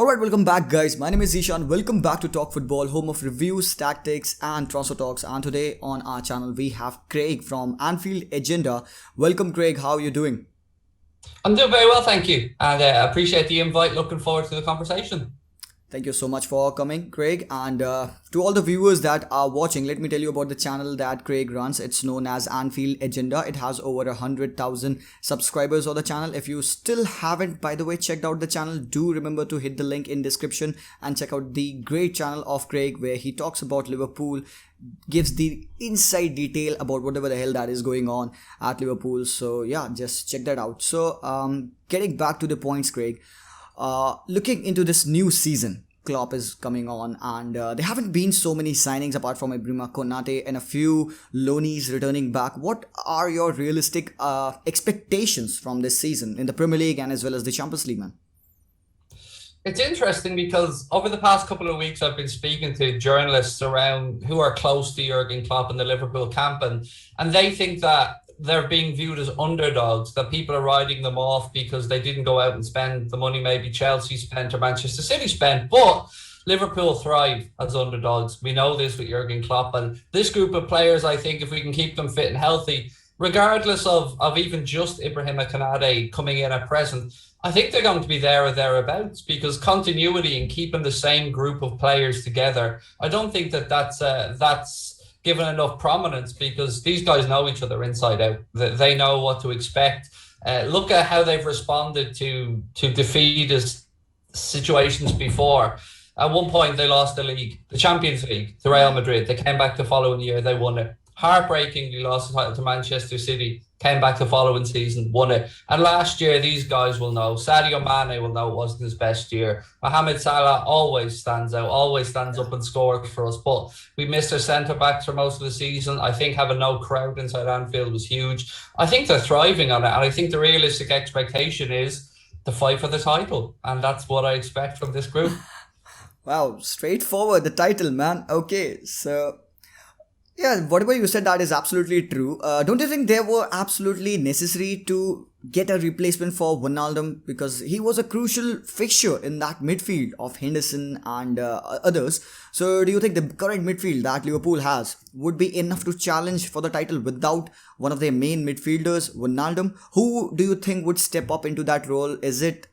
Alright, welcome back guys. My name is Ishan. Welcome back to Talk Football, home of reviews, tactics and transfer talks. And today on our channel we have Craig from Anfield Agenda. Welcome Craig, how are you doing? I'm doing very well, thank you. And I appreciate the invite. Looking forward to the conversation. Thank you so much for coming, Craig. And to all the viewers that are watching, let me tell you about the channel that Craig runs. It's known as Anfield Agenda. It has over 100,000 subscribers on the channel. If you still haven't, by the way, checked out the channel, do remember to hit the link in description and check out the great channel of Craig where he talks about Liverpool, gives the inside detail about whatever the hell that is going on at Liverpool. So yeah, just check that out. So getting back to the points, Craig. Looking into this new season, Klopp is coming on and there haven't been so many signings apart from Ibrahima Konate and a few loanees returning back. What are your realistic expectations from this season in the Premier League and as well as the Champions League, man? It's interesting because over the past couple of weeks I've been speaking to journalists around who are close to Jurgen Klopp and the Liverpool camp, and they think that they're being viewed as underdogs, that people are writing them off because they didn't go out and spend the money maybe Chelsea spent or Manchester City spent. But Liverpool thrive as underdogs. We know this with Jurgen Klopp, and this group of players, I think if we can keep them fit and healthy, regardless of even just Ibrahima Konate coming in at present, I think they're going to be there or thereabouts, because continuity and keeping the same group of players together, I don't think that's given enough prominence, because these guys know each other inside out. They know what to expect. Look at how they've responded to defeatist situations before. At one point, they lost the league, the Champions League, to Real Madrid. They came back the following year, they won it. Heartbreakingly lost the title to Manchester City, came back the following season, won it. And last year, these guys will know. Sadio Mane will know it wasn't his best year. Mohamed Salah always stands out, always stands up and scores for us. But we missed our centre-backs for most of the season. I think having no crowd inside Anfield was huge. I think they're thriving on it. And I think the realistic expectation is to fight for the title. And that's what I expect from this group. Wow, straightforward, the title, man. Okay, so yeah, whatever you said, that is absolutely true. Don't you think they were absolutely necessary to get a replacement for Wijnaldum, because he was a crucial fixture in that midfield of Henderson and others? So do you think the current midfield that Liverpool has would be enough to challenge for the title without one of their main midfielders, Wijnaldum? Who do you think would step up into that role? Is it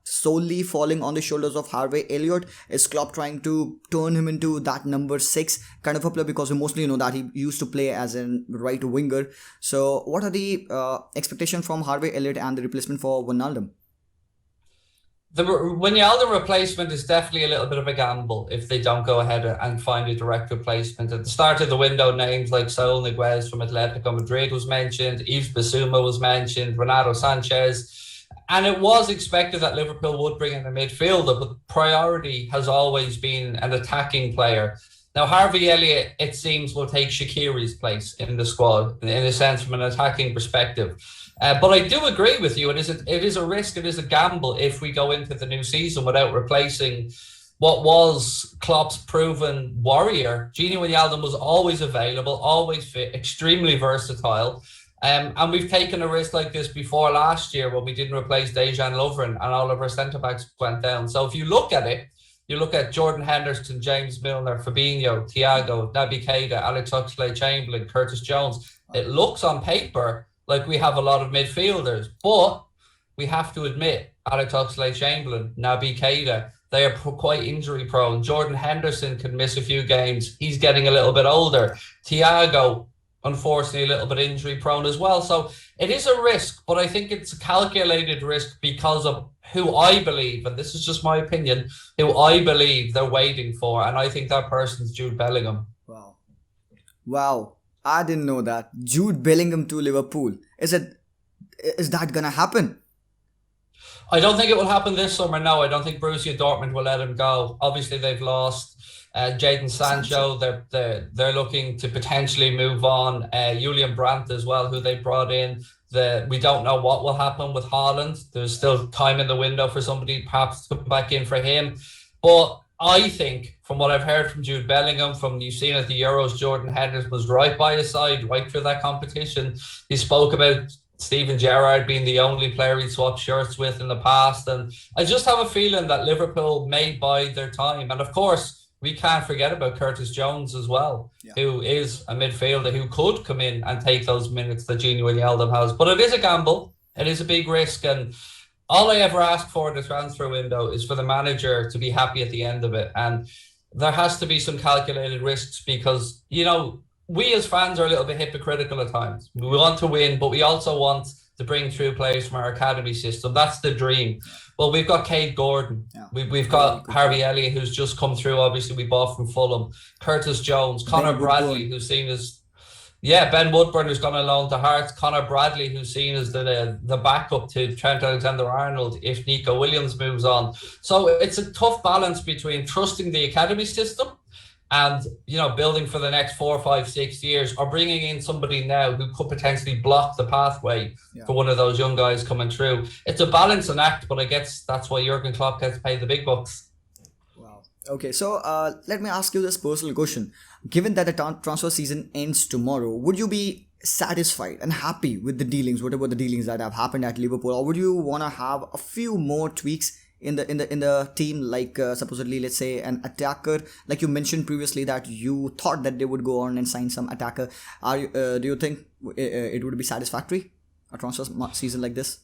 solely falling on the shoulders of Harvey Elliott? Is Klopp trying to turn him into that number 6 kind of a player, because we mostly know that he used to play as a right winger? So what are the expectations from Harvey Elliott and the replacement for Wijnaldum? The Wijnaldum replacement is definitely a little bit of a gamble if they don't go ahead and find a direct replacement. At the start of the window, names like Saul Niguez from Atletico Madrid was mentioned, Yves Bissouma was mentioned, Renato Sanchez. And it was expected that Liverpool would bring in a midfielder, but priority has always been an attacking player. Now, Harvey Elliott, it seems, will take Shaqiri's place in the squad, in a sense, from an attacking perspective. But I do agree with you. It is a risk, it is a gamble if we go into the new season without replacing what was Klopp's proven warrior. Gini Wijnaldum was always available, always fit, extremely versatile. And we've taken a risk like this before last year when we didn't replace Dejan Lovren and all of our centre-backs went down. So if you look at it, you look at Jordan Henderson, James Milner, Fabinho, Thiago, Naby Keita, Alex Oxlade-Chamberlain, Curtis Jones. It looks on paper like we have a lot of midfielders, but we have to admit, Alex Oxlade-Chamberlain, Naby Keita, they are quite injury prone. Jordan Henderson can miss a few games. He's getting a little bit older. Thiago, unfortunately, a little bit injury prone as well. So it is a risk, but I think it's a calculated risk because of who I believe, and this is just my opinion, who I believe they're waiting for. And I think that person's Jude Bellingham. Wow. I didn't know that. Jude Bellingham to Liverpool. Is that gonna happen? I don't think it will happen this summer, no. I don't think Borussia Dortmund will let him go. Obviously, they've lost Jadon Sancho. They're looking to potentially move on. Julian Brandt as well, who they brought in. We don't know what will happen with Haaland. There's still time in the window for somebody perhaps to come back in for him. But I think, from what I've heard from Jude Bellingham, from you've seen at the Euros, Jordan Henderson was right by his side right through that competition. He spoke about Steven Gerrard being the only player he swapped shirts with in the past. And I just have a feeling that Liverpool may bide their time. And of course, we can't forget about Curtis Jones as well, who is a midfielder who could come in and take those minutes that Gini Wijnaldum has. But it is a gamble. It is a big risk. And all I ever ask for in the transfer window is for the manager to be happy at the end of it. And there has to be some calculated risks because, you know, we as fans are a little bit hypocritical at times. We want to win, but we also want to bring through players from our academy system. That's the dream. Well, we've got Cade Gordon. We've got Harvey Elliott, who's just come through. Obviously, we bought from Fulham. Curtis Jones, Connor Bradley, who's seen as... Ben Woodburn, who's gone along to Hearts. Connor Bradley, who's seen as the backup to Trent Alexander-Arnold if Nico Williams moves on. So it's a tough balance between trusting the academy system and, you know, building for the next 4, 5, 6 years, or bringing in somebody now who could potentially block the pathway for one of those young guys coming through. It's a balancing act, but I guess that's why Jurgen Klopp gets paid the big bucks. Wow. Okay, so let me ask you this personal question. Given that the transfer season ends tomorrow, would you be satisfied and happy with the dealings, whatever the dealings that have happened at Liverpool, or would you want to have a few more tweaks in the team, like supposedly, let's say, an attacker, like you mentioned previously that you thought that they would go on and sign some attacker? Do you think it would be satisfactory, a transfer season like this?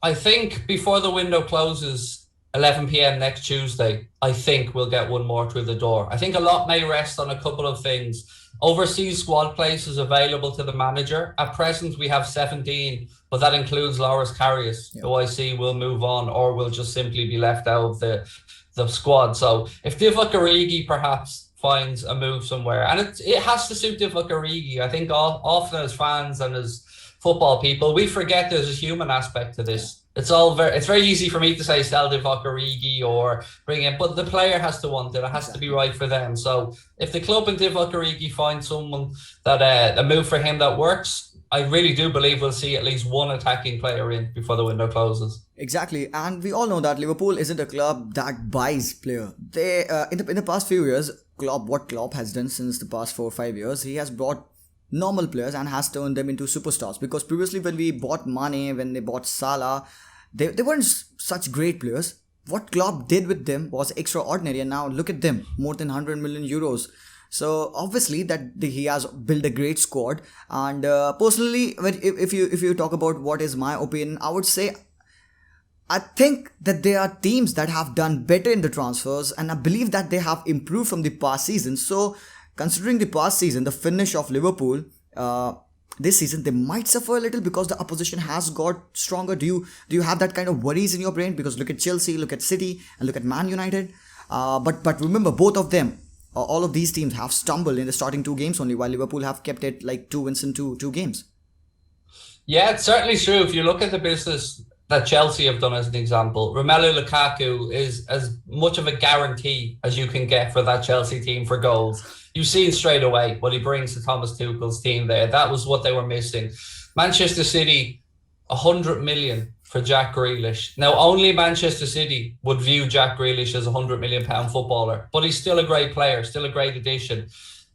I think before the window closes 11 p.m. next Tuesday, I think we'll get one more through the door. I think a lot may rest on a couple of things. Overseas squad places available to the manager. At present, we have 17, but that includes Loris Karius, who I see will move on or will just simply be left out of the squad. So if Divock Origi perhaps finds a move somewhere, and it has to suit Divock Origi. I think often as fans and as football people, we forget there's a human aspect to this. It's very easy for me to say sell Divock Origi or bring in, but the player has to want it. It has to be right for them. So if the club and Divock Origi find someone that a move for him that works, I really do believe we'll see at least one attacking player in before the window closes. Exactly, and we all know that Liverpool isn't a club that buys player. They in the past few years, what Klopp has done since the past 4 or 5 years, he has brought normal players and has turned them into superstars. Because previously, when we bought Mane, when they bought Salah, they weren't such great players. What Klopp did with them was extraordinary, and now look at them, more than 100 million euros. So obviously that he has built a great squad. And personally, if you talk about what is my opinion, I would say I think that there are teams that have done better in the transfers, and I believe that they have improved from the past season. So considering the past season, the finish of Liverpool, this season they might suffer a little because the opposition has got stronger. Do you have that kind of worries in your brain? Because look at Chelsea, look at City, and look at Man United. But remember, both of them, all of these teams have stumbled in the starting 2 games only, while Liverpool have kept it like 2 wins in two games. Yeah, it's certainly true. If you look at the business that Chelsea have done as an example, Romelu Lukaku is as much of a guarantee as you can get for that Chelsea team for goals. You've seen straight away what he brings to Thomas Tuchel's team there. That was what they were missing. Manchester City, 100 million for Jack Grealish. Now, only Manchester City would view Jack Grealish as a £100 million footballer, but he's still a great player, still a great addition.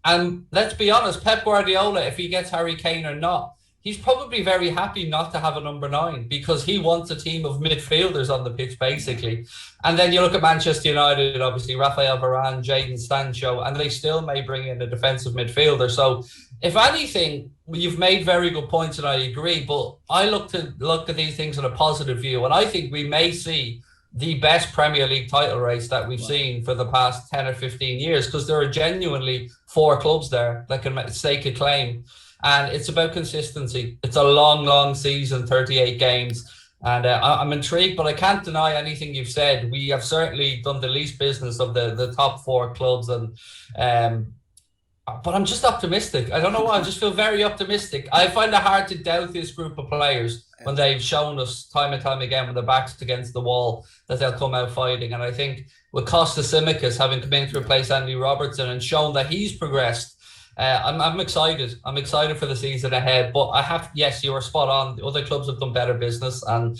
And let's be honest, Pep Guardiola, if he gets Harry Kane or not, he's probably very happy not to have a number 9 because he wants a team of midfielders on the pitch, basically. And then you look at Manchester United, obviously, Rafael Varane, Jadon Sancho, and they still may bring in a defensive midfielder. So, if anything, you've made very good points, and I agree. But I look at these things in a positive view, and I think we may see the best Premier League title race that we've seen for the past 10 or 15 years, because there are genuinely 4 clubs there that can stake a claim. And it's about consistency. It's a long season, 38 games. And I'm intrigued, but I can't deny anything you've said. We have certainly done the least business of the top 4 clubs. But I'm just optimistic. I don't know why. I just feel very optimistic. I find it hard to doubt this group of players when they've shown us time and time again, when their back's against the wall, that they'll come out fighting. And I think with Costa Tsimikas having come in to replace Andy Robertson and shown that he's progressed, I'm excited. I'm excited for the season ahead. But yes, you were spot on. The other clubs have done better business, and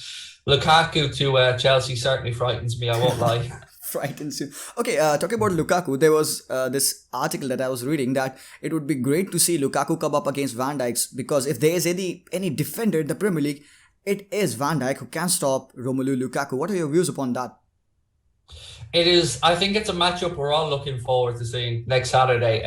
Lukaku to Chelsea certainly frightens me, I won't lie. frightens you. Okay, talking about Lukaku, there was this article that I was reading that it would be great to see Lukaku come up against Van Dijk, because if there is any defender in the Premier League, it is Van Dijk who can stop Romelu Lukaku. What are your views upon that? It is. I think it's a matchup we're all looking forward to seeing next Saturday.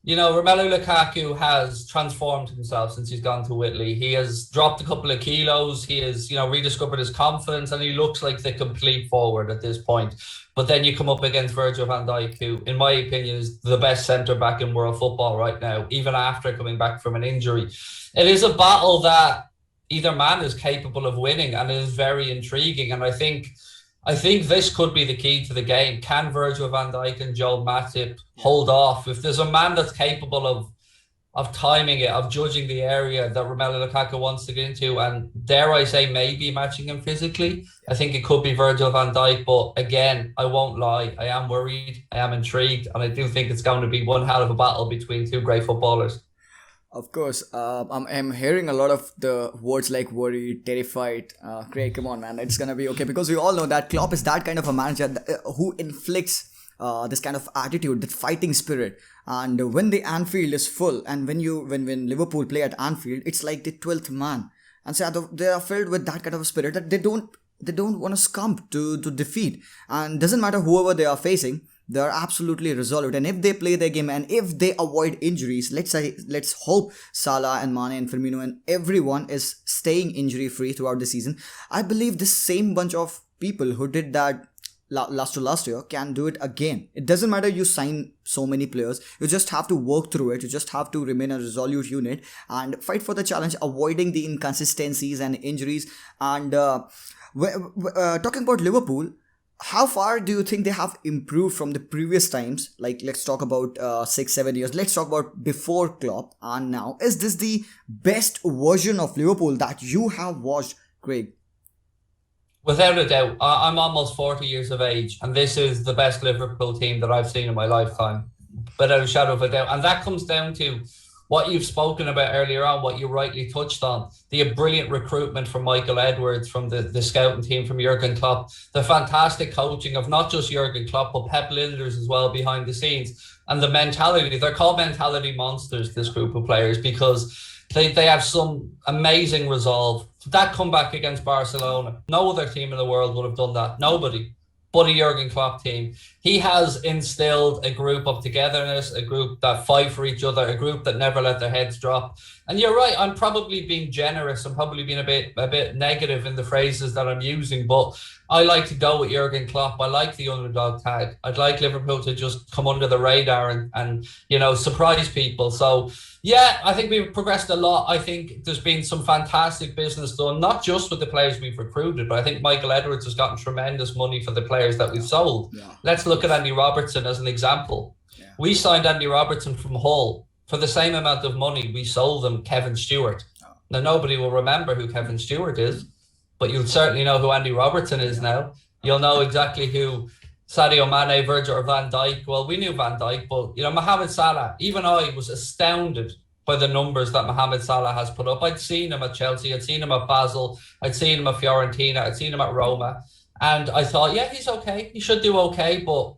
Romelu Lukaku has transformed himself since he's gone to Italy. He has dropped a couple of kilos. He has, rediscovered his confidence, and he looks like the complete forward at this point. But then you come up against Virgil van Dijk, who, in my opinion, is the best centre-back in world football right now, even after coming back from an injury. It is a battle that either man is capable of winning, and it is very intriguing. And I think this could be the key to the game. Can Virgil van Dijk and Joel Matip hold off? If there's a man that's capable of timing it, of judging the area that Romelu Lukaku wants to get into, and dare I say maybe matching him physically, I think it could be Virgil van Dijk. But again, I won't lie, I am worried, I am intrigued, and I do think it's going to be one hell of a battle between two great footballers. Of course, I'm hearing a lot of the words like worried, terrified. Craig, come on, man, it's gonna be okay, because we all know that Klopp is that kind of a manager who inflicts this kind of attitude, that fighting spirit. And when the Anfield is full, and when Liverpool play at Anfield, it's like the 12th man, and so they are filled with that kind of a spirit that they don't want to succumb to defeat. And doesn't matter whoever they are facing, they are absolutely resolute. And if they play their game and if they avoid injuries, let's hope Salah and Mane and Firmino and everyone is staying injury free throughout the season. I believe this same bunch of people who did that last year can do it again. It doesn't matter you sign so many players, you just have to work through it. You just have to remain a resolute unit and fight for the challenge, avoiding the inconsistencies and injuries. And talking about Liverpool, how far do you think they have improved from the previous times? Like, let's talk about 6-7 years. Let's talk about before Klopp and now. Is this the best version of Liverpool that you have watched, Craig? Without a doubt. I'm almost 40 years of age, and this is the best Liverpool team that I've seen in my lifetime, without a shadow of a doubt. And that comes down to what you've spoken about earlier on, what you rightly touched on, the brilliant recruitment from Michael Edwards, from the scouting team from Jurgen Klopp, the fantastic coaching of not just Jurgen Klopp, but Pep Linders as well behind the scenes, and the mentality. They're called mentality monsters, this group of players, because they have some amazing resolve. That comeback against Barcelona, no other team in the world would have done that. Nobody. But a Jurgen Klopp team. He has instilled a group of togetherness, a group that fight for each other, a group that never let their heads drop. And you're right, I'm probably being generous. I'm probably being a bit negative in the phrases that I'm using, but I like to go with Jurgen Klopp. I like the underdog tag. I'd like Liverpool to just come under the radar and surprise people. So yeah, I think we've progressed a lot. I think there's been some fantastic business done, not just with the players we've recruited, but I think Michael Edwards has gotten tremendous money for the players that we've sold. Yeah. Let's look at Andy Robertson as an example. Yeah. We signed Andy Robertson from Hull. For the same amount of money, we sold them Kevin Stewart. Oh. Now, nobody will remember who Kevin Stewart is, but you'll certainly know who Andy Robertson is now. You'll know exactly who Sadio Mane, Virgil or Van Dijk. Well, we knew Van Dijk, but Mohamed Salah, even I was astounded by the numbers that Mohamed Salah has put up. I'd seen him at Chelsea, I'd seen him at Basel, I'd seen him at Fiorentina, I'd seen him at Roma, and I thought, yeah, he's okay, he should do okay, but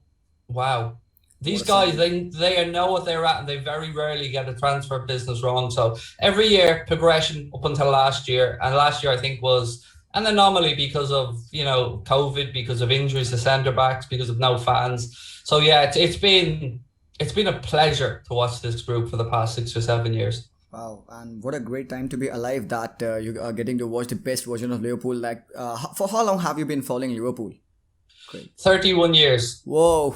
wow. These guys, they know what they're at, and they very rarely get a transfer business wrong. So every year, progression up until last year. And last year, I think, was an anomaly because of, COVID, because of injuries to centre-backs, because of no fans. So yeah, it's been a pleasure to watch this group for the past 6 or 7 years. Wow, and what a great time to be alive that you are getting to watch the best version of Liverpool. Like, for how long have you been following Liverpool? Great. 31 years. Whoa.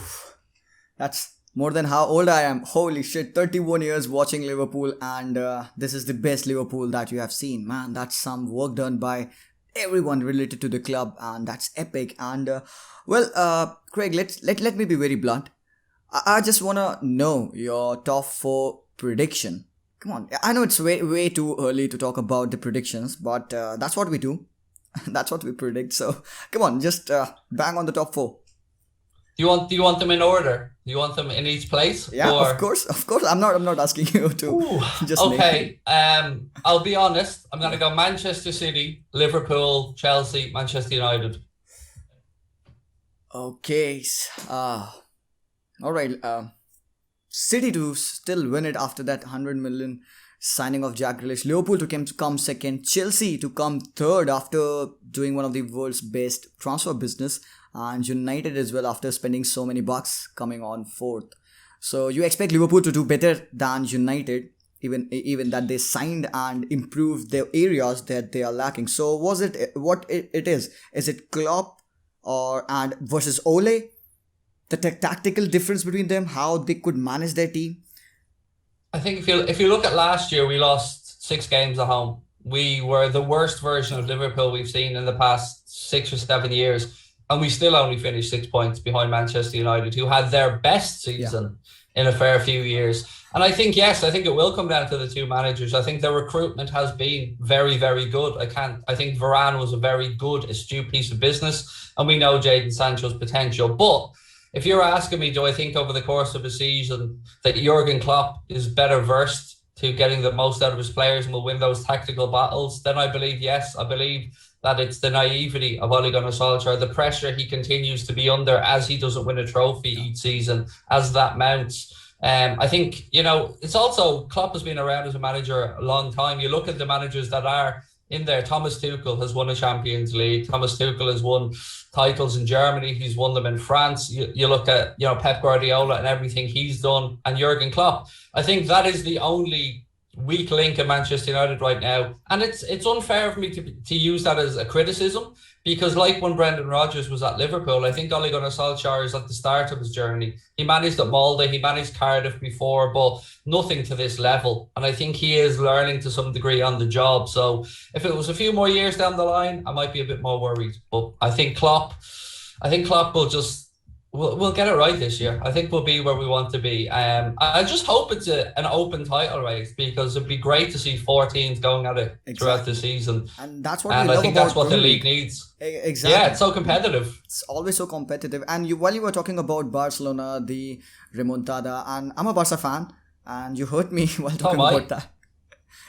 That's more than how old I am. Holy shit, 31 years watching Liverpool, and this is the best Liverpool that you have seen. Man, that's some work done by everyone related to the club, and that's epic. And Craig, let me be very blunt. I just want to know your top 4 prediction. Come on, I know it's way too early to talk about the predictions, but that's what we do. That's what we predict. So come on, just bang on the top 4. Do you want them in order? Do you want them in each place? Yeah, or? Of course. I'm not asking you to. Ooh, just okay. I'll be honest. I'm gonna go Manchester City, Liverpool, Chelsea, Manchester United. Okay. All right. City to still win it after that 100 million signing of Jack Grealish. Liverpool to come second. Chelsea to come third after doing one of the world's best transfer business. And United as well after spending so many bucks coming on fourth. So you expect Liverpool to do better than United, even that they signed and improved their areas that they are lacking. So was it what it is? Is it Klopp and versus Ole? The tactical difference between them, how they could manage their team? I think if you look at last year, we lost 6 games at home. We were the worst version of Liverpool we've seen in the past 6 or 7 years. And we still only finished 6 points behind Manchester United, who had their best season in a fair few years. And I think, yes, I think it will come down to the two managers. I think the recruitment has been very, very good. I think Varane was a very good, astute piece of business. And we know Jadon Sancho's potential. But if you're asking me, do I think over the course of a season that Jurgen Klopp is better versed to getting the most out of his players and will win those tactical battles, then I believe, yes. I believe that it's the naivety of Ole Gunnar Solskjaer, the pressure he continues to be under as he doesn't win a trophy each season, as that mounts. I think, it's also, Klopp has been around as a manager a long time. You look at the managers that are in there. Thomas Tuchel has won a Champions League. Thomas Tuchel has won titles in Germany. He's won them in France. You look at, Pep Guardiola and everything he's done, and Jurgen Klopp. I think that is the only weak link in Manchester United right now. And it's unfair for me to use that as a criticism, because like when Brendan Rodgers was at Liverpool, I think Ole Gunnar Solskjaer is at the start of his journey. He managed at Molde, he managed Cardiff before, but nothing to this level. And I think he is learning to some degree on the job. So if it was a few more years down the line, I might be a bit more worried. But I think Klopp will just We'll get it right this year. I think we'll be where we want to be. I just hope it's an open title race, because it'd be great to see 4 teams going at it throughout the season. And that's what I think that's what the league needs. Exactly. Yeah, it's so competitive. It's always so competitive. And while you were talking about Barcelona, the remontada, and I'm a Barca fan, and you hurt me while talking about that.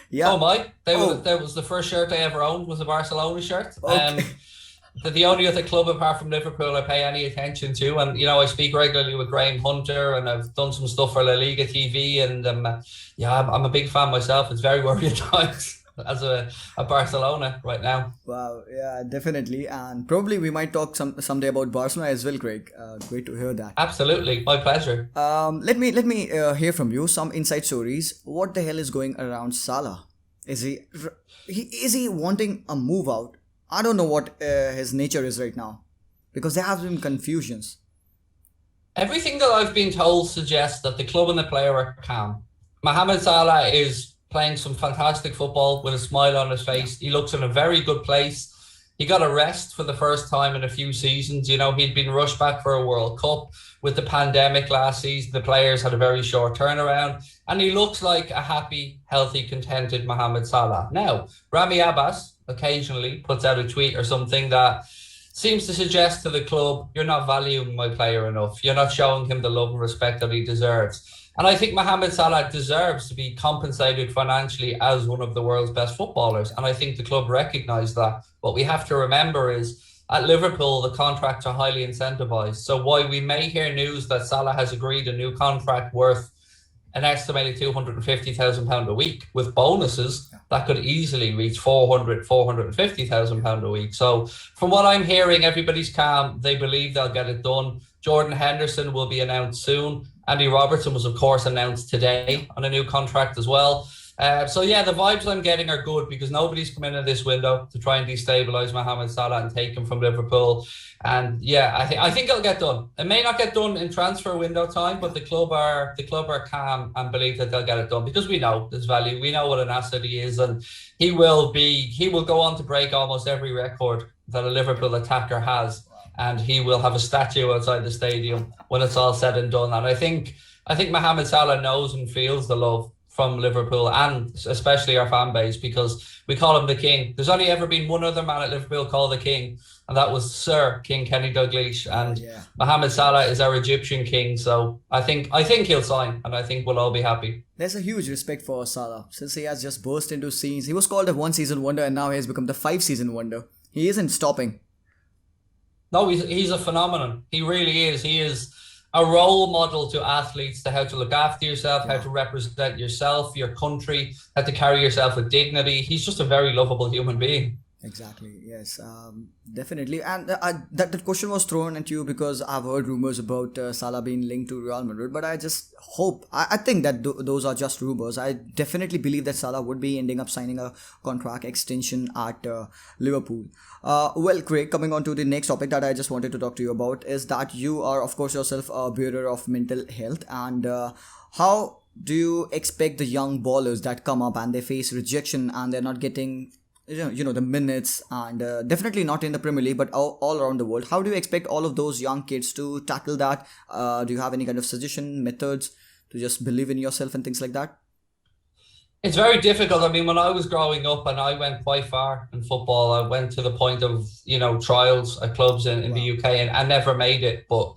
Yeah. Oh my! That was the first shirt I ever owned, was a Barcelona shirt. Okay. The only other club apart from Liverpool I pay any attention to, and I speak regularly with Graham Hunter, and I've done some stuff for La Liga TV, and I'm a big fan myself. It's very worrying times as a Barcelona right now. Wow, yeah, definitely, and probably we might talk someday about Barcelona as well, Craig. Great to hear that. Absolutely, my pleasure. Let me hear from you some inside stories. What the hell is going around Salah? Is he wanting a move out? I don't know what his nature is right now, because there have been confusions. Everything that I've been told suggests that the club and the player are calm. Mohamed Salah is playing some fantastic football with a smile on his face. He looks in a very good place. He got a rest for the first time in a few seasons. He'd been rushed back for a World Cup. With the pandemic last season, the players had a very short turnaround. And he looks like a happy, healthy, contented Mohamed Salah. Now, Rami Abbas occasionally puts out a tweet or something that seems to suggest to the club, you're not valuing my player enough. You're not showing him the love and respect that he deserves. And I think Mohamed Salah deserves to be compensated financially as one of the world's best footballers. And I think the club recognise that. What we have to remember is, at Liverpool, the contracts are highly incentivised. So while we may hear news that Salah has agreed a new contract worth an estimated £250,000 a week with bonuses, that could easily reach £450,000 a week. So from what I'm hearing, everybody's calm. They believe they'll get it done. Jordan Henderson will be announced soon. Andy Robertson was, of course, announced today on a new contract as well. So yeah, the vibes I'm getting are good, because nobody's come in this window to try and destabilise Mohamed Salah and take him from Liverpool. And yeah, I think it'll get done. It may not get done in transfer window time, but the club are calm and believe that they'll get it done, because we know his value. We know what an asset he is, and he will go on to break almost every record that a Liverpool attacker has, and he will have a statue outside the stadium when it's all said and done. And I think Mohamed Salah knows and feels the love from Liverpool, and especially our fan base, because we call him the King. There's only ever been one other man at Liverpool called the King, and that was Sir King Kenny Dalglish. And Mohamed Salah is our Egyptian king. So I think he'll sign, and I think we'll all be happy. There's a huge respect for Salah, since he has just burst into scenes. He was called a 1-season wonder, and now he has become the 5-season wonder. He isn't stopping. No, he's a phenomenon. He really is. He is a role model to athletes to how to look after yourself, how Yeah. to represent yourself, your country, how to carry yourself with dignity. He's just a very lovable human being. Exactly. Yes. Definitely. And that question was thrown at you because I've heard rumors about Salah being linked to Real Madrid. But I just hope. I think that those are just rumors. I definitely believe that Salah would be ending up signing a contract extension at Liverpool. Well, Craig, coming on to the next topic that I just wanted to talk to you about is that you are, of course, yourself a bearer of mental health, and how do you expect the young ballers that come up and they face rejection and they're not getting the minutes, and definitely not in the Premier League but all around the world, how do you expect all of those young kids to tackle that? Do you have any kind of suggestion methods to just believe in yourself and things like that? It's very difficult. I mean, when I was growing up and I went quite far in football, I went to the point of, trials at clubs in the Wow. UK and I never made it. But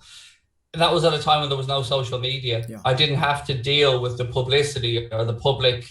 that was at a time when there was no social media. Yeah. I didn't have to deal with the publicity or the public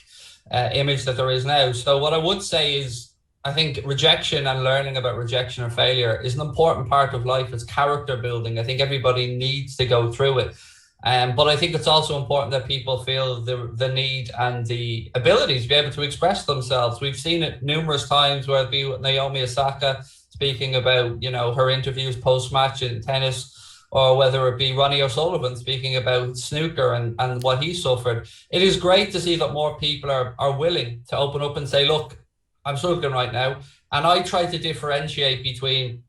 image that there is now. So what I would say is, I think rejection and learning about rejection or failure is an important part of life. It's character building. I think everybody needs to go through it. But I think it's also important that people feel the need and the ability to be able to express themselves. We've seen it numerous times, whether it be with Naomi Osaka speaking about, her interviews post-match in tennis, or whether it be Ronnie O'Sullivan speaking about snooker and what he suffered. It is great to see that more people are willing to open up and say, look, I'm struggling right now. And I try to differentiate between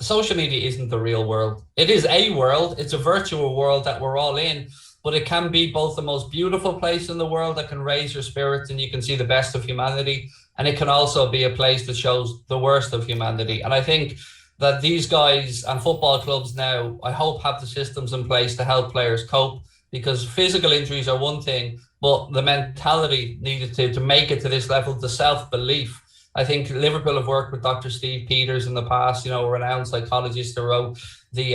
social media isn't the real world. It is a world. It's a virtual world that we're all in, but it can be both the most beautiful place in the world that can raise your spirits and you can see the best of humanity. And it can also be a place that shows the worst of humanity. And I think that these guys and football clubs now, I hope, have the systems in place to help players cope, because physical injuries are one thing, but the mentality needed to make it to this level, the self-belief. I think Liverpool have worked with Dr. Steve Peters in the past, a renowned psychologist who wrote the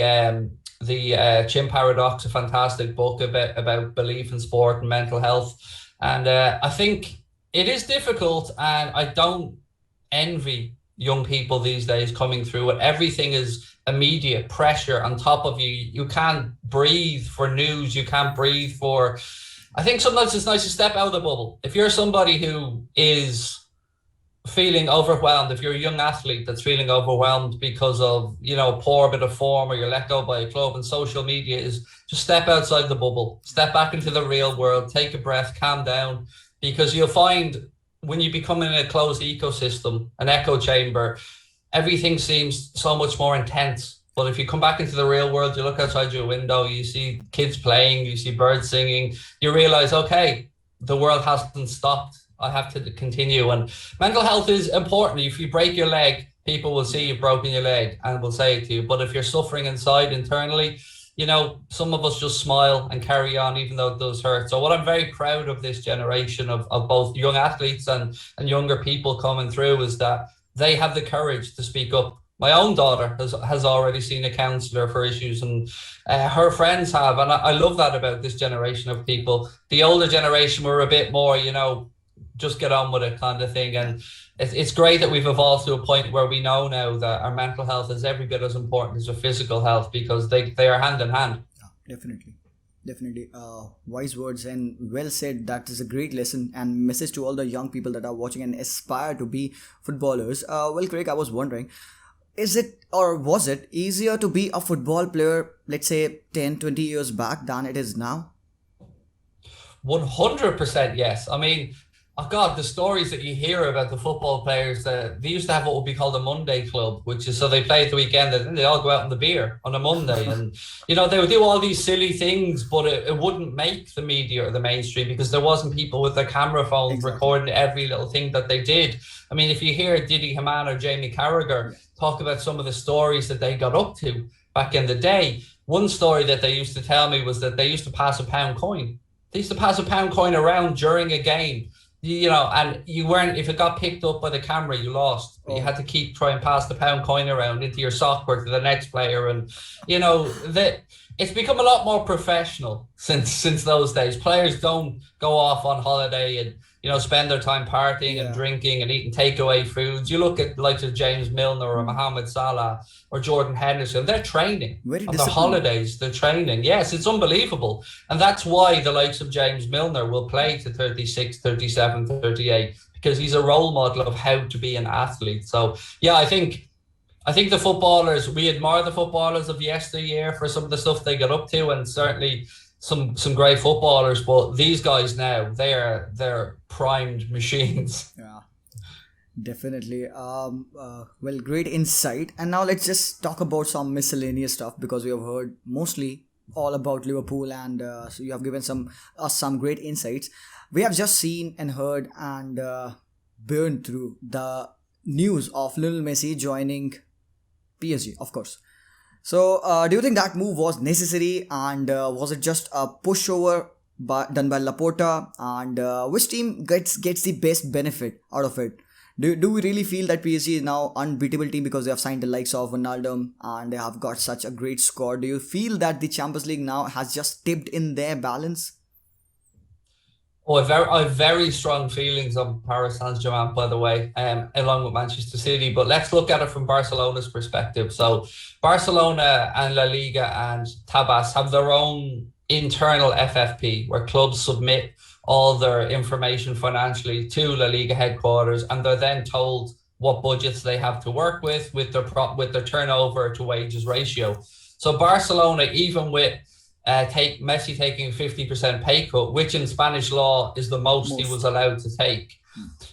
Chin Paradox, a fantastic book about belief in sport and mental health. And I think it is difficult, and I don't envy young people these days coming through it. Everything is immediate pressure on top of you. You can't breathe for news. You can't breathe for... I think sometimes it's nice to step out of the bubble. If you're somebody who is feeling overwhelmed, if you're a young athlete that's feeling overwhelmed because of, poor bit of form, or you're let go by a club, and social media is, just step outside the bubble, step back into the real world, take a breath, calm down, because you'll find when you become in a closed ecosystem, an echo chamber, everything seems so much more intense. But if you come back into the real world, you look outside your window, you see kids playing, you see birds singing, you realize, okay, the world hasn't stopped. I have to continue. And mental health is important. If you break your leg, people will see you've broken your leg and will say it to you. But if you're suffering inside internally, some of us just smile and carry on, even though it does hurt. So what I'm very proud of this generation of both young athletes and younger people coming through is that they have the courage to speak up. My own daughter has already seen a counsellor for issues, and her friends have. And I love that about this generation of people. The older generation were a bit more, just get on with it kind of thing. And it's great that we've evolved to a point where we know now that our mental health is every bit as important as our physical health, because they are hand in hand. Yeah, definitely. Wise words and well said. That is a great lesson and message to all the young people that are watching and aspire to be footballers. Well, Craig, I was wondering, is it or was it easier to be a football player, let's say 10-20 years back, than it is now? 100% yes. I mean, oh God, the stories that you hear about the football players, they used to have what would be called a Monday club, which is, so they play at the weekend and then they all go out on the beer on a Monday. And, they would do all these silly things, but it wouldn't make the media or the mainstream because there wasn't people with their camera phones recording every little thing that they did. I mean, if you hear Didi Hamann or Jamie Carragher talk about some of the stories that they got up to back in the day, one story that they used to tell me was that they used to pass a pound coin. They used to pass a pound coin around during a game. And you weren't, if it got picked up by the camera, you lost. But you had to keep trying to pass the pound coin around into your sock or to the next player, and it's become a lot more professional since those days. Players don't go off on holiday and spend their time partying and drinking and eating takeaway foods. You look at likes of James Milner or Mohamed Salah or Jordan Henderson, they're training on their holidays. They're training. Yes, it's unbelievable. And that's why the likes of James Milner will play to 36, 37, 38, because he's a role model of how to be an athlete. So, yeah, I think the footballers, we admire the footballers of yesteryear for some of the stuff they got up to, and certainly some great footballers, but these guys now, they're primed machines. Yeah, definitely. Well, great insight. And now let's just talk about some miscellaneous stuff, because we have heard mostly all about Liverpool, and so you have given us some great insights. We have just seen and heard and burned through the news of Lionel Messi joining PSG, of course. So, do you think that move was necessary, and was it just a pushover done by Laporta? And which team gets the best benefit out of it? Do we really feel that PSG is now unbeatable team because they have signed the likes of Ronaldo and they have got such a great score? Do you feel that the Champions League now has just tipped in their balance? Oh, I have very strong feelings on Paris Saint-Germain, by the way, along with Manchester City. But let's look at it from Barcelona's perspective. So Barcelona and La Liga and Tabas have their own internal FFP, where clubs submit all their information financially to La Liga headquarters, and they're then told what budgets they have to work with their turnover to wages ratio. So Barcelona, even with Messi taking a 50% pay cut, which in Spanish law is the most he was allowed to take,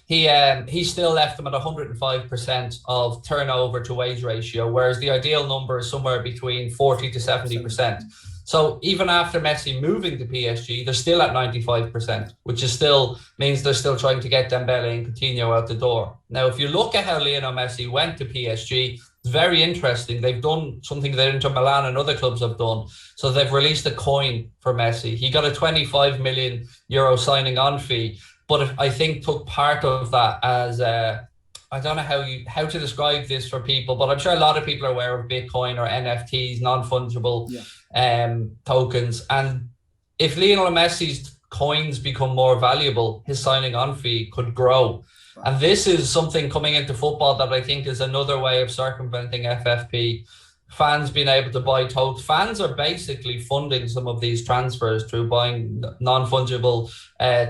he still left them at 105% of turnover to wage ratio, whereas the ideal number is somewhere between 40 to 70%. So even after Messi moving to PSG, they're still at 95%, which is still means they're still trying to get Dembele and Coutinho out the door. Now, if you look at how Lionel Messi went to PSG, it's very interesting. They've done something that Inter Milan and other clubs have done. So they've released a coin for Messi. He got a 25 million euro signing on fee, but I think took part of that as I don't know how to describe this for people, but I'm sure a lot of people are aware of Bitcoin or NFTs, non-fungible tokens. And if Lionel Messi's coins become more valuable, his signing on fee could grow. And this is something coming into football that I think is another way of circumventing FFP. Fans being able to buy tokens. Fans are basically funding some of these transfers through buying non-fungible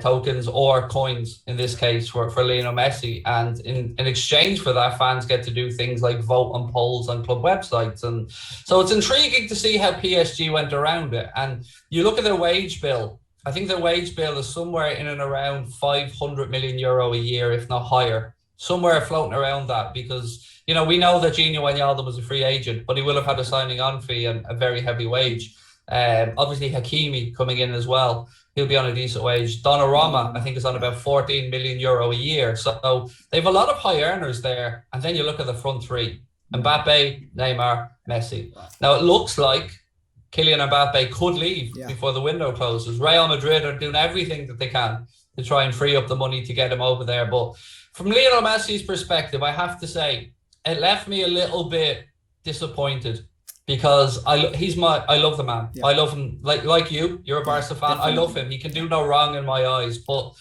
tokens or coins, in this case, for Lionel Messi. And in exchange for that, fans get to do things like vote on polls on club websites. And so it's intriguing to see how PSG went around it. And you look at their wage bill. I think their wage bill is somewhere in and around 500 million euro a year, if not higher. Somewhere floating around that, because we know that Gino Wijnaldum was a free agent, but he will have had a signing on fee and a very heavy wage. Obviously Hakimi coming in as well, he'll be on a decent wage. Donnarumma, I think, is on about 14 million euro a year. So they have a lot of high earners there. And then you look at the front three: Mbappe, Neymar, Messi. Now it looks like Kylian Mbappe could leave before the window closes. Real Madrid are doing everything that they can to try and free up the money to get him over there. But from Lionel Messi's perspective, I have to say, it left me a little bit disappointed, because I love the man. I love him like you're a Barca fan. Definitely. I love him. He can do no wrong in my eyes. But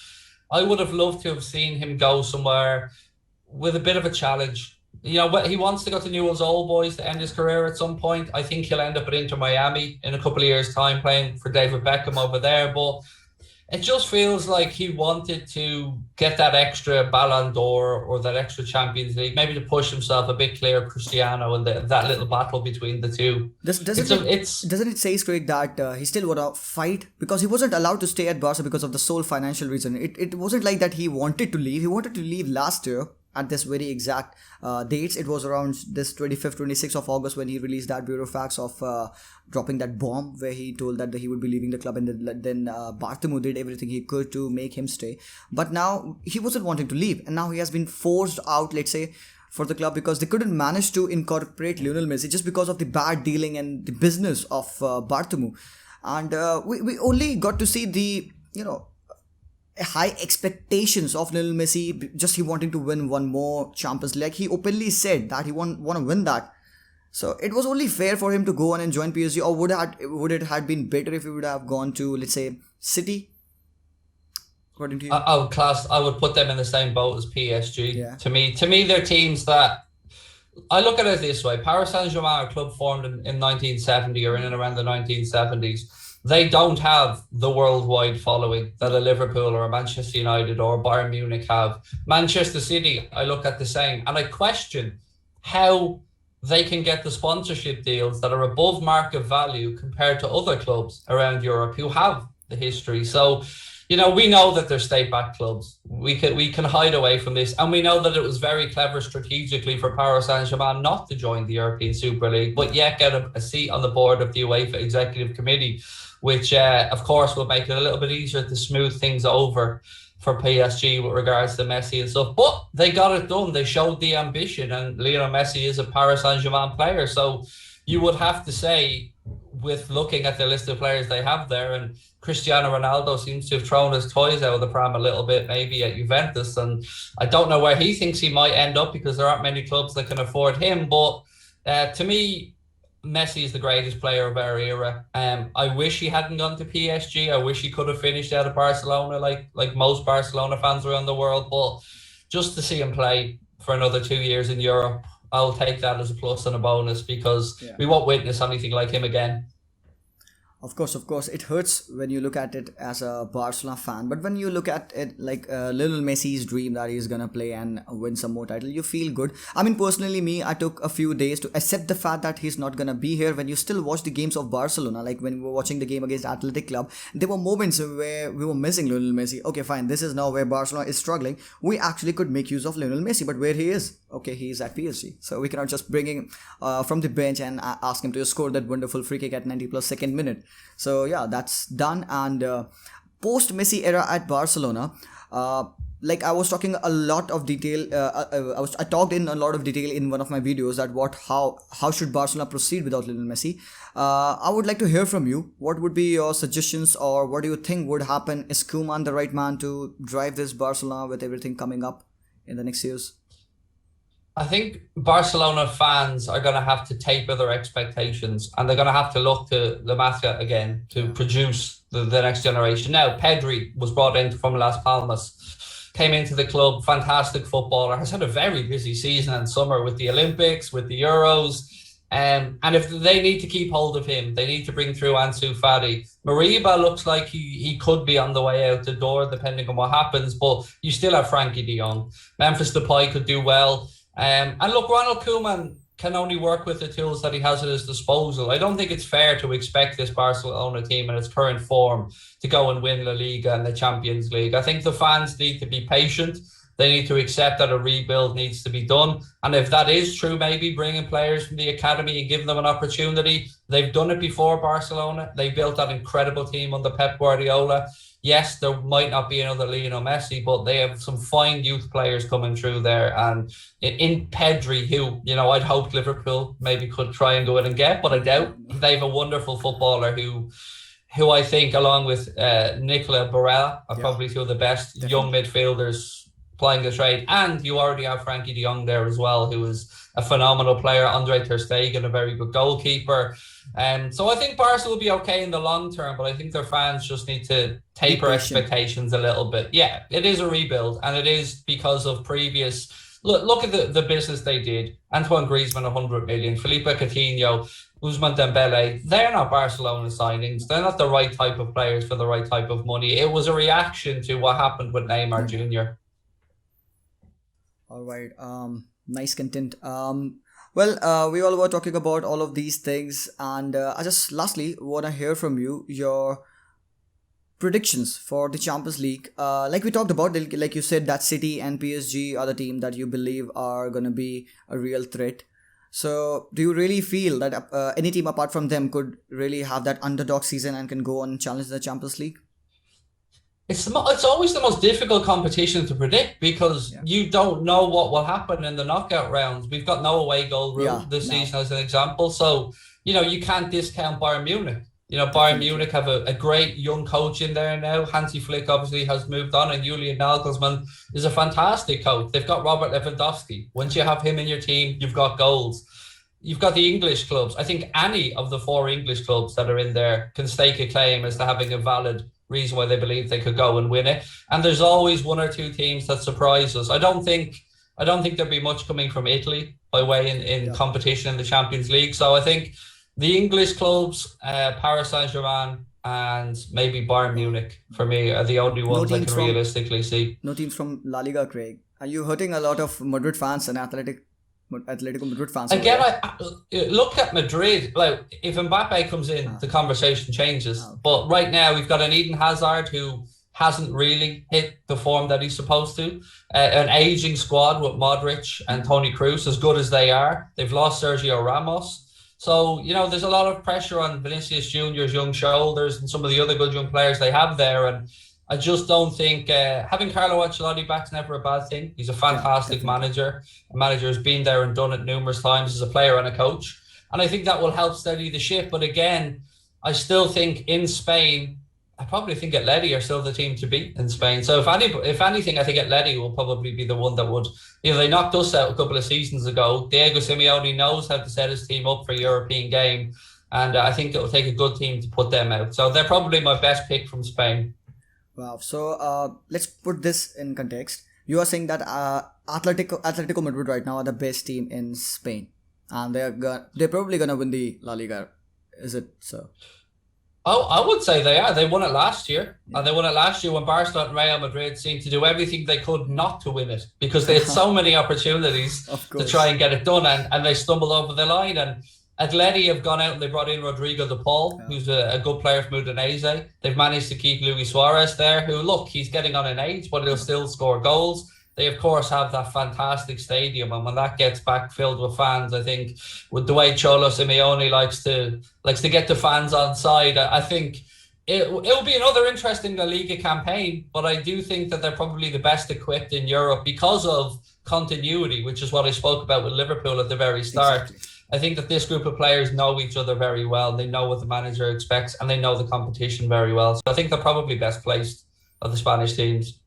I would have loved to have seen him go somewhere with a bit of a challenge. He wants to go to Newell's Old Boys to end his career at some point. I think he'll end up at Inter Miami in a couple of years' time, playing for David Beckham over there. But it just feels like he wanted to get that extra Ballon d'Or or that extra Champions League, maybe to push himself a bit clear of Cristiano and that little battle between the two. Doesn't it say, Craig, that he still would fight, because he wasn't allowed to stay at Barca because of the sole financial reason? It wasn't like that he wanted to leave. He wanted to leave last year at this very exact dates. It was around this 25th, 26th of August when he released that bureau facts of dropping that bomb where he told that he would be leaving the club, and then Bartomeu did everything he could to make him stay. But now he wasn't wanting to leave, and now he has been forced out, let's say, for the club, because they couldn't manage to incorporate Lionel Messi just because of the bad dealing and the business of Bartomeu. And we only got to see the high expectations of Lionel Messi. Just he wanting to win one more Champions League. He openly said that he want to win that. So it was only fair for him to go on and join PSG, or would it have been better if he would have gone to, let's say, City? According to you, I would put them in the same boat as PSG. Yeah. To me, they're teams that I look at it this way: Paris Saint-Germain, a club formed in 1970 or in and around the 1970s. They don't have the worldwide following that a Liverpool or a Manchester United or Bayern Munich have. Manchester City, I look at the same, and I question how they can get the sponsorship deals that are above market value compared to other clubs around Europe who have the history. So, we know that they're state-backed clubs. We can hide away from this. And we know that it was very clever strategically for Paris Saint-Germain not to join the European Super League, but yet get a seat on the board of the UEFA Executive Committee, which, of course, will make it a little bit easier to smooth things over for PSG with regards to Messi and stuff. But they got it done. They showed the ambition, and Lionel Messi is a Paris Saint-Germain player. So you would have to say, with looking at the list of players they have there, and Cristiano Ronaldo seems to have thrown his toys out of the pram a little bit, maybe at Juventus, and I don't know where he thinks he might end up because there aren't many clubs that can afford him. But to me, Messi is the greatest player of our era. I wish he hadn't gone to PSG. I wish he could have finished out of Barcelona like most Barcelona fans around the world. But just to see him play for another 2 years in Europe, I'll take that as a plus and a bonus, because we won't witness anything like him again. Of course, it hurts when you look at it as a Barcelona fan. But when you look at it like Lionel Messi's dream that he's gonna play and win some more title, you feel good. I mean, personally, I took a few days to accept the fact that he's not gonna be here. When you still watch the games of Barcelona, like when we were watching the game against Athletic Club, there were moments where we were missing Lionel Messi. Okay, fine, this is now where Barcelona is struggling. We actually could make use of Lionel Messi, but where he is? Okay, he's at PSG. So we cannot just bring him from the bench and ask him to score that wonderful free kick at 90+2nd minute. So yeah, that's done. And post Messi era at Barcelona, like I was talking a lot of detail. I talked in a lot of detail in one of my videos that how should Barcelona proceed without Lionel Messi. I would like to hear from you. What would be your suggestions, or what do you think would happen? Is Koeman the right man to drive this Barcelona with everything coming up in the next years? I think Barcelona fans are going to have to taper their expectations, and they're going to have to look to La Masia again to produce the next generation. Now, Pedri was brought in from Las Palmas, came into the club, fantastic footballer, has had a very busy season and summer with the Olympics, with the Euros. And if they need to keep hold of him, they need to bring through Ansu Fati. Mariba looks like he could be on the way out the door, depending on what happens, but you still have Frankie de Jong. Memphis Depay could do well. And look, Ronald Koeman can only work with the tools that he has at his disposal. I don't think it's fair to expect this Barcelona team in its current form to go and win La Liga and the Champions League. I think the fans need to be patient. They need to accept that a rebuild needs to be done. And if that is true, maybe bringing players from the academy and giving them an opportunity. They've done it before, Barcelona. They built that incredible team under Pep Guardiola. Yes, there might not be another Lionel Messi, but they have some fine youth players coming through there. And in Pedri, who, I'd hoped Liverpool maybe could try and go in and get, but I doubt. They have a wonderful footballer who I think, along with Nicola Barella, are probably two of the best young midfielders playing the trade. And you already have Frankie de Jong there as well, who is a phenomenal player. Andre Ter Stegen, a very good goalkeeper. So I think Barca will be okay in the long term, but I think their fans just need to taper expectations a little bit. Yeah, it is a rebuild, and it is because of previous... Look at the business they did. Antoine Griezmann, 100 million. Felipe Coutinho, Ousmane Dembele. They're not Barcelona signings. They're not the right type of players for the right type of money. It was a reaction to what happened with Neymar Jr. All right. Nice content. Well, we all were talking about all of these things, and I just lastly want to hear from you your predictions for the Champions League. Like we talked about, like you said, that City and PSG are the team that you believe are going to be a real threat. So do you really feel that any team apart from them could really have that underdog season and can go on and challenge the Champions League? It's always the most difficult competition to predict, because you don't know what will happen in the knockout rounds. We've got no away goal rule this season as an example. So, you can't discount Bayern Munich. Bayern Munich have a great young coach in there now. Hansi Flick obviously has moved on, and Julian Nagelsmann is a fantastic coach. They've got Robert Lewandowski. Once you have him in your team, you've got goals. You've got the English clubs. I think any of the 4 English clubs that are in there can stake a claim as to having a valid reason why they believe they could go and win it. And there's always 1 or 2 teams that surprise us. I don't think there'll be much coming from Italy by way in competition in the Champions League. So I think the English clubs, Paris Saint-Germain and maybe Bayern Munich, for me, are the only ones I can realistically see. No teams from La Liga, Craig. Are you hurting a lot of Madrid fans and Atletico Madrid fans? Again, I look at Madrid. Like, if Mbappe comes in, the conversation changes. But right now, we've got an Eden Hazard who hasn't really hit the form that he's supposed to. An aging squad with Modric and Toni Kroos, as good as they are. They've lost Sergio Ramos. So, there's a lot of pressure on Vinicius Junior's young shoulders and some of the other good young players they have there. And I just don't think having Carlo Ancelotti back's never a bad thing. He's a fantastic manager. A manager who's been there and done it numerous times as a player and a coach. And I think that will help steady the ship. But again, I still think in Spain, I probably think Atleti are still the team to beat in Spain. So if anything, I think Atleti will probably be the one that would, they knocked us out a couple of seasons ago. Diego Simeone knows how to set his team up for a European game. And I think it will take a good team to put them out. So they're probably my best pick from Spain. Wow. So let's put this in context. You are saying that Atletico Madrid right now are the best team in Spain. And they're probably going to win the La Liga. Is it so? Oh, I would say they are. They won it last year. And they won it last year when Barcelona and Real Madrid seemed to do everything they could not to win it, because they had so many opportunities to try and get it done, and they stumbled over the line. And Atleti have gone out and they brought in Rodrigo de Paul, who's a good player from Udinese. They've managed to keep Luis Suarez there, who, look, he's getting on in age, but he'll still score goals. They, of course, have that fantastic stadium, and when that gets back filled with fans, I think with the way Cholo Simeone likes to get the fans on side, I think it'll be another interesting La Liga campaign. But I do think that they're probably the best equipped in Europe because of continuity, which is what I spoke about with Liverpool at the very start. Exactly. I think that this group of players know each other very well. They know what the manager expects, and they know the competition very well. So I think they're probably best placed of the Spanish teams.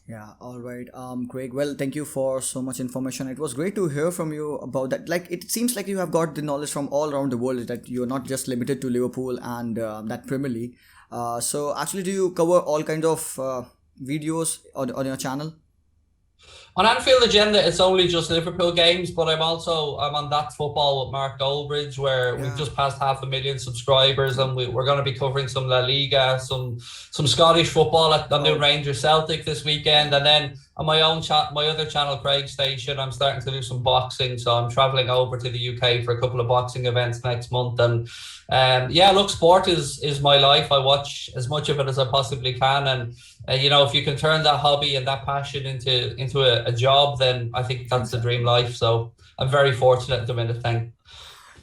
Yeah, all right. Craig, well, thank you for so much information. It was great to hear from you about that. Like, it seems like you have got the knowledge from all around the world, that you're not just limited to Liverpool and that Premier League. So actually, do you cover all kinds of videos on your channel? On Anfield Agenda, it's only just Liverpool games, but I'm on That Football with Mark Goldbridge, where we've just passed 500,000 subscribers, and we're going to be covering some La Liga, some Scottish football at the new Rangers Celtic this weekend, and then on my other channel, Craig Station, I'm starting to do some boxing, so I'm travelling over to the UK for a couple of boxing events next month. And look, sport is my life. I watch as much of it as I possibly can, and if you can turn that hobby and that passion into a job, then I think that's the dream life. So I'm very fortunate at the minute.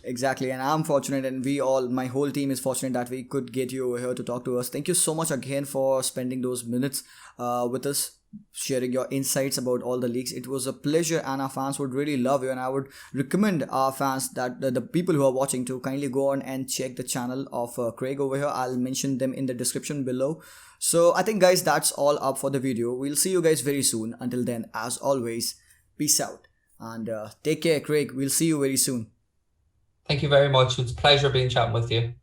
Exactly, and I'm fortunate, and my whole team is fortunate that we could get you over here to talk to us. Thank you so much again for spending those minutes with us, sharing your insights about all the leagues. It was a pleasure, and our fans would really love you, and I would recommend our fans, that the people who are watching, to kindly go on and check the channel of Craig over here. I'll mention them in the description below. So I think, guys, that's all up for the video. We'll see you guys very soon. Until then, as always, peace out and take care, Craig. We'll see you very soon. Thank you very much. It's a pleasure being chatting with you.